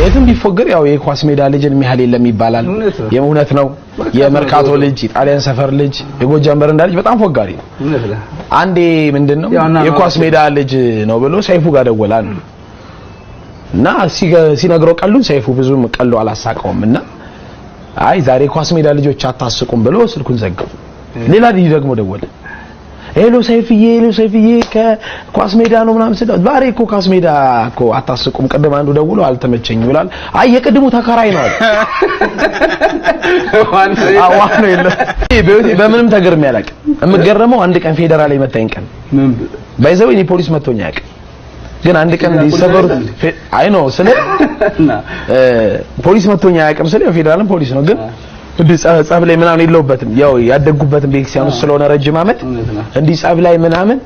የትም ቢፎገር ያው የኳስ ሜዳ ልጅን የሚያህል የለም ይባላል የእውነት ነው የመርካቶ ልጅ ጣሊያን ሰፈር ልጅ የጎጃም በረንዳ ልጅ በጣም ፎጋሪ ነው አንዴ ምንድነው የኳስ ሜዳ ልጅ ነው ብሎ ሰይፉ ጋር ደወላል እና ሲነግረው ቀሉን ሰይፉ ብዙም ቀሉ አላሳቀውምና አይ ዛሬ ኳስ ሜዳ ልጆች አታስቁም ብሎ ስልኩን ዘጋው ሌላ ልጅ ደግሞ ደወለ ሄሎ ሰይፍዬ ከኳስ ሜዳ ነው ምናምን ስለው ዛሬ እኮ ኳስ ሜዳ እኮ አታስቁም ቀደም አንዱ ደውሎ አልተመቸኝ ይላል አይ የቅድሙ ተከራይ ነው ዋን ነው የለ በምንም ተገርም ያላቅ እምገረመው አንድ ቀን ፌደራል የመታኝ ቀን ባይዘው እኔ ፖሊስ መቶኛ ያቅ ግን አንድ ቀን ዲሰበር አይ ነው ስለ ፖሊስ መቶኛ ያቅም ስለ ፌደራልም ፖሊስ ነው ግን እንዲ ጻፍ ላይ ምናምን ይለውበትም ያው ያደጉበትን ቤክሲያኑ ስለሆነ ረጅም አመት እንዲ ጻፍ ላይ ምናምን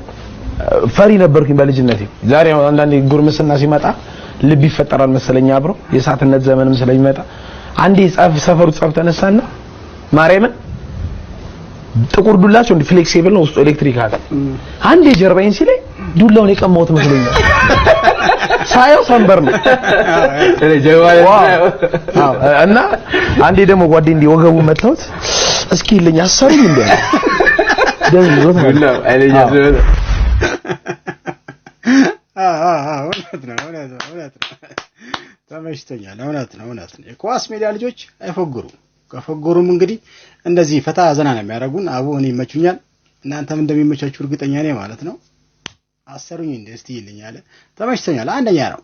ፈሪ ነበርኩኝ በልጅነቴ ዛሬ አንዳንዴ ጉርምስና ሲመጣ ልብ ይፈጠራል መሰለኛ አብሮ የሳትነት ዘመንም ስለሚመጣ አንዴ ጻፍ ሰፈሩ ጻፍ ተነሳና ማርያምን ጥቁር ዱላቸው እንዲ ፍሌክሲብል ነው ውስጡ ኤሌክትሪክ አለ አንዴ ጀርባዬን ሲለኝ ዱላውን የቀማውት መስሎኛል ሳይው ሰንበር ነው እና አንዴ ደግሞ ጓዴ እንዲ ወገቡ መተውት እስኪ ይልኝ አሰሩኝ እንዴ ደንዞት ነው አይለኛ እውነት ተመሽቶኛል እውነት ነው የኳስ ሜዳ ልጆች አይፎግሩ ከፎግሩም እንግዲህ እንደዚህ ፈታ ዘና ነው የሚያረጉን አቡ እኔ ይመቹኛል እናንተም እንደሚመቻችሁ እርግጠኛ ነኝ ማለት ነው አሰሩኝ እንዴ እስቲ ይልኛል ተመሽቶኛል አንደኛ ነው